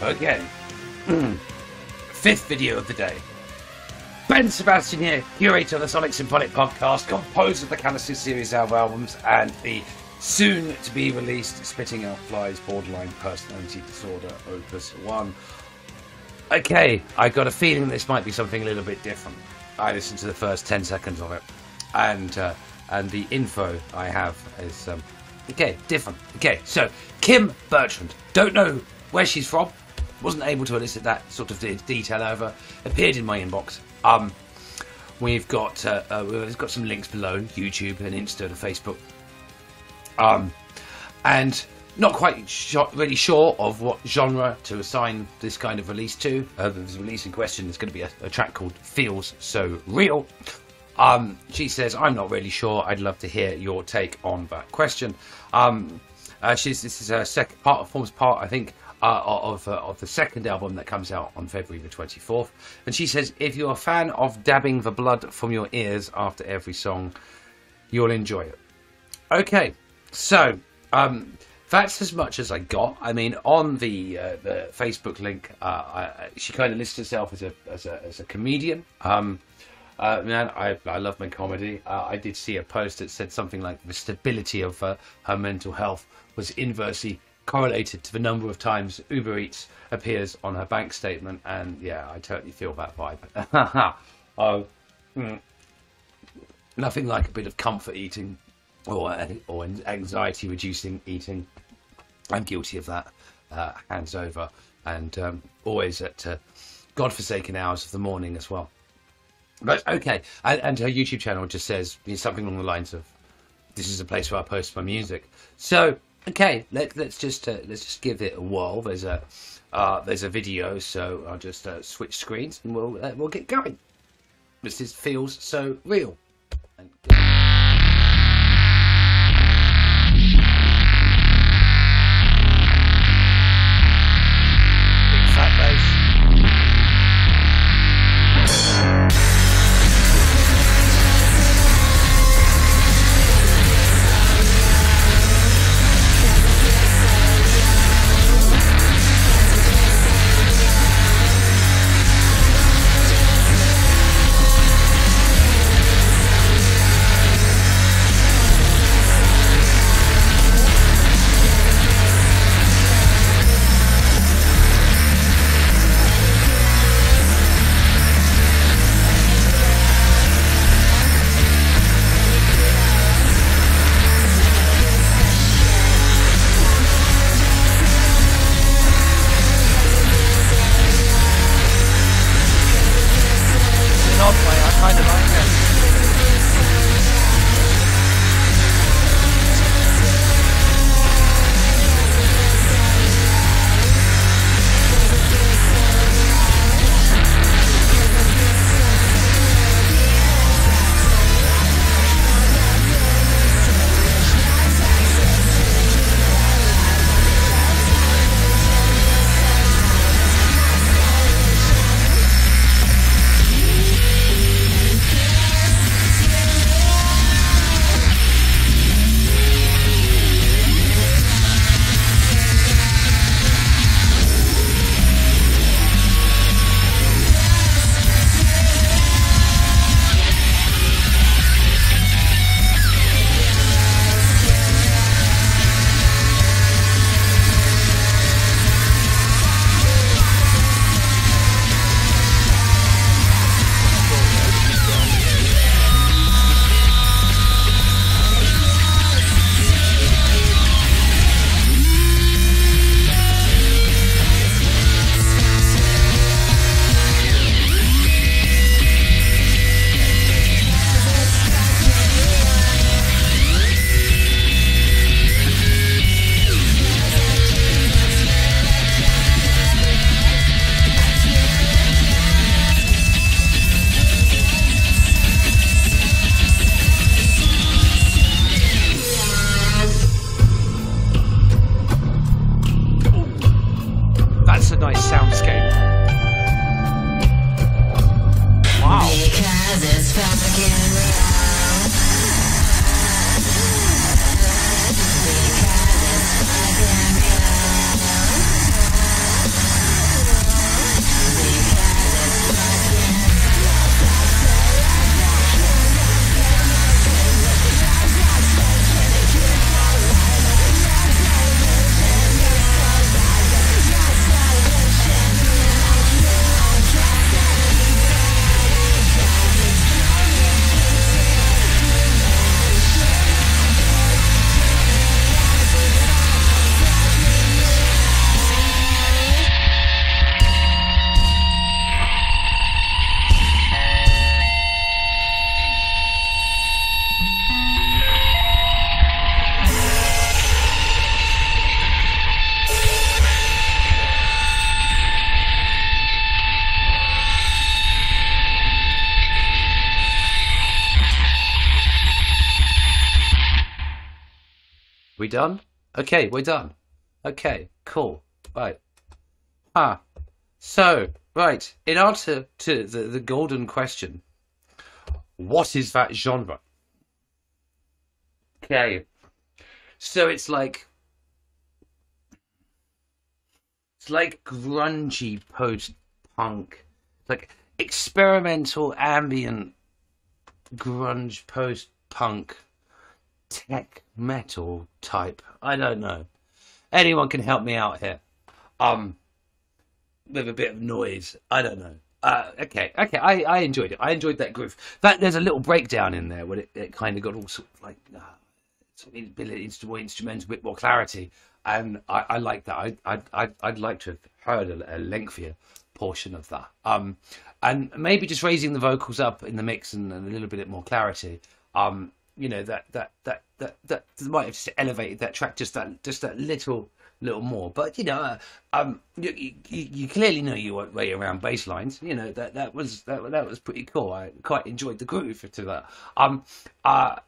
Okay. Fifth video of the day. Ben Sebastian here, curator of the Sonic Symphonic podcast, composer of the Kalasin series of albums, and the soon-to-be-released Spitting Out Flies Borderline Personality Disorder Opus 1. Okay, I got a feeling this might be something a little bit different. I listened to the first 10 seconds of it, and the info I have is okay, different. Okay, so Kim Bertrand, don't know where she's from, wasn't able to elicit that sort of detail over. Appeared in my inbox. We've got some links below, YouTube and Insta and Facebook. And not quite really sure of what genre to assign this kind of release to. This release in question is going to be a track called Feels So Real. She says, I'm not really sure. I'd love to hear your take on that question. This is her forms part, I think, of the second album that comes out on February the 24th. And she says, if you're a fan of dabbing the blood from your ears after every song, you'll enjoy it. Okay, so that's as much as I got. I mean, on the Facebook link, she kind of lists herself as a comedian. Man, I love my comedy. I did see a post that said something like the stability of her mental health was inversely correlated to the number of times Uber Eats appears on her bank statement, and yeah, I totally feel that vibe. Nothing like a bit of comfort eating or anxiety reducing eating. I'm guilty of that, hands over, and always at godforsaken hours of the morning as well. But okay, and her YouTube channel just says something along the lines of, "This is a place where I post my music." So okay, let's just give it a whirl. There's a video, so I'll just switch screens and we'll get going. This feels so real. Big fat bass. done? Okay, we're done. Okay, cool. Right. So, right, in answer to the golden question, what is that genre? Okay. So it's like grungy post-punk. It's like experimental ambient grunge post-punk tech metal type. I don't know. Anyone can help me out here. With a bit of noise. I don't know. Okay. I enjoyed it. I enjoyed that groove. There's a little breakdown in there where it kind of got all sort of like instrumental, a bit more clarity, and I like that. I'd like to have heard a lengthier portion of that. And maybe just raising the vocals up in the mix and a little bit more clarity. You know, that might have just elevated that track just that little more. But you know, you clearly know your way around bass lines. You know, that was pretty cool. I quite enjoyed the groove to that.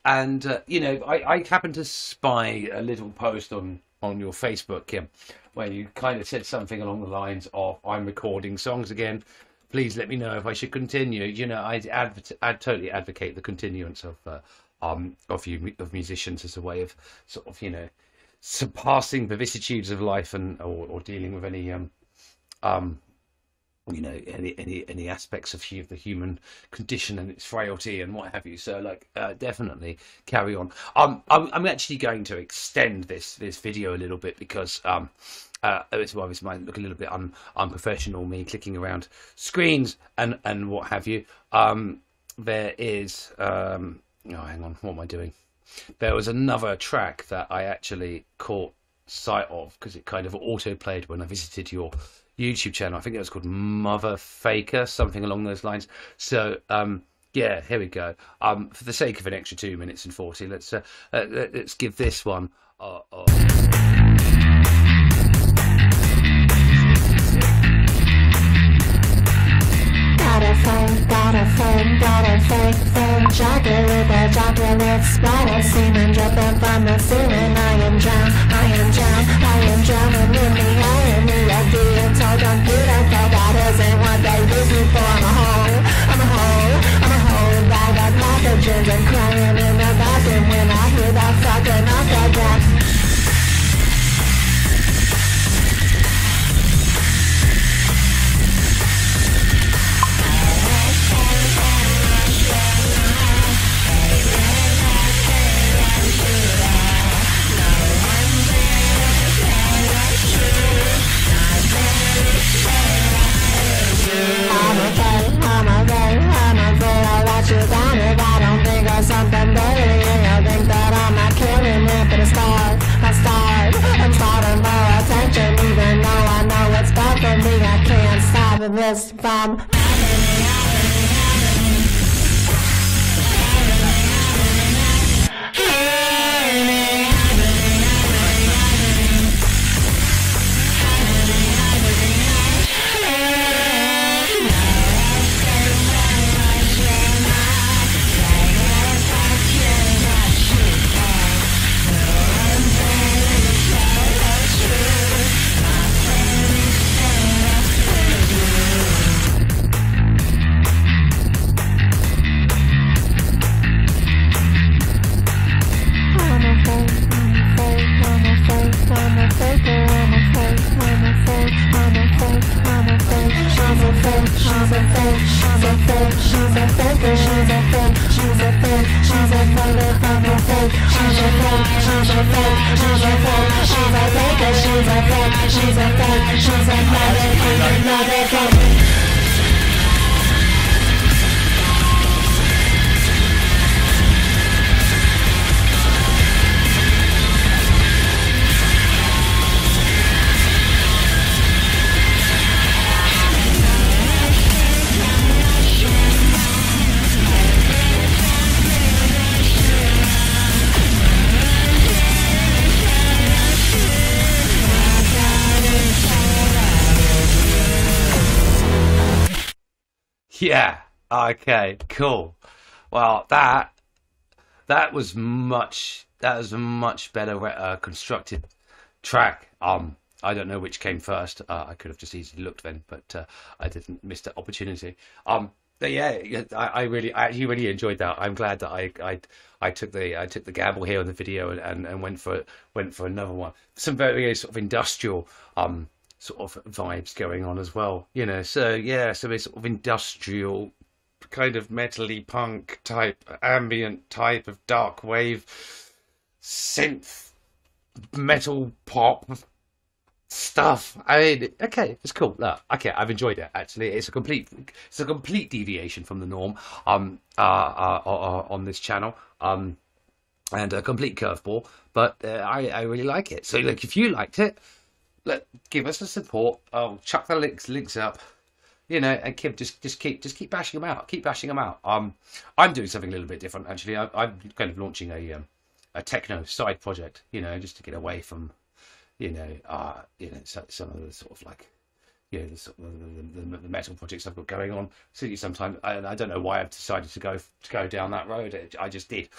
And you know, I happened to spy a little post on your Facebook, Kim, where you kind of said something along the lines of, "I'm recording songs again. Please let me know if I should continue." You know, I'd totally advocate the continuance of musicians as a way of sort of, you know, surpassing the vicissitudes of life or dealing with any you know, any aspects of the human condition and its frailty and what have you. So like, definitely carry on. I'm actually going to extend this video a little bit because this might look a little bit unprofessional, me clicking around screens and what have you. There is oh, hang on, what am I doing? There was another track that I actually caught sight of because it kind of auto played when I visited your YouTube channel. I think it was called Mother Faker, something along those lines. So yeah, here we go. For the sake of an extra 2 minutes and 40, let's give this one got a fake chocolate splatter, semen dripping from the ceiling. I am drowning in the irony of being told I'm beautiful. That isn't what they use me for. I'm a whole bag of pathogens and crying in the bathroom when I hear that fucking autograph. Something better, I think that I'm not killing it, but I'm starving for attention, even though I know it's bad for me. I can't stop this from happening. Yeah. Okay. Cool. Well, that was much that was a much better constructed track. I don't know which came first. I could have just easily looked then, but I didn't miss the opportunity. But yeah, I actually really enjoyed that. I'm glad that I took the gamble here on the video and went for another one. Some very sort of industrial sort of vibes going on as well, you know. So yeah, so it's sort of industrial, kind of metally punk type, ambient type of dark wave, synth, metal pop stuff. I mean, okay, it's cool. Look, okay, I've enjoyed it. Actually, it's a complete deviation from the norm on this channel, and a complete curveball. But I really like it. So look, if you liked it, look, give us the support. I'll chuck the links up. You know, and Kim, just keep bashing them out. Keep bashing them out. I'm doing something a little bit different actually. I'm kind of launching a techno side project. You know, just to get away from some of the sort of like, the metal projects I've got going on. So sometimes I don't know why I've decided to go down that road. I just did.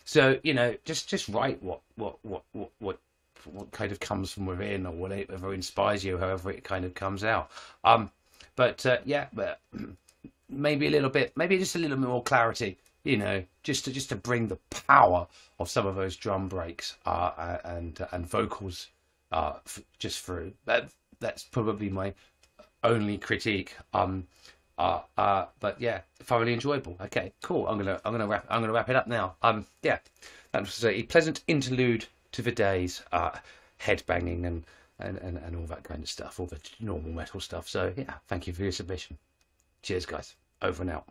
So just write what kind of comes from within, or whatever inspires you, however it kind of comes out. But maybe just a little bit more clarity, just to bring the power of some of those drum breaks and vocals just through. That's probably my only critique. But yeah, thoroughly enjoyable. Okay, cool. I'm gonna wrap it up now. Yeah, that was a pleasant interlude to the day's headbanging and all that kind of stuff, all the normal metal stuff. So yeah, thank you for your submission. Cheers, guys. Over and out.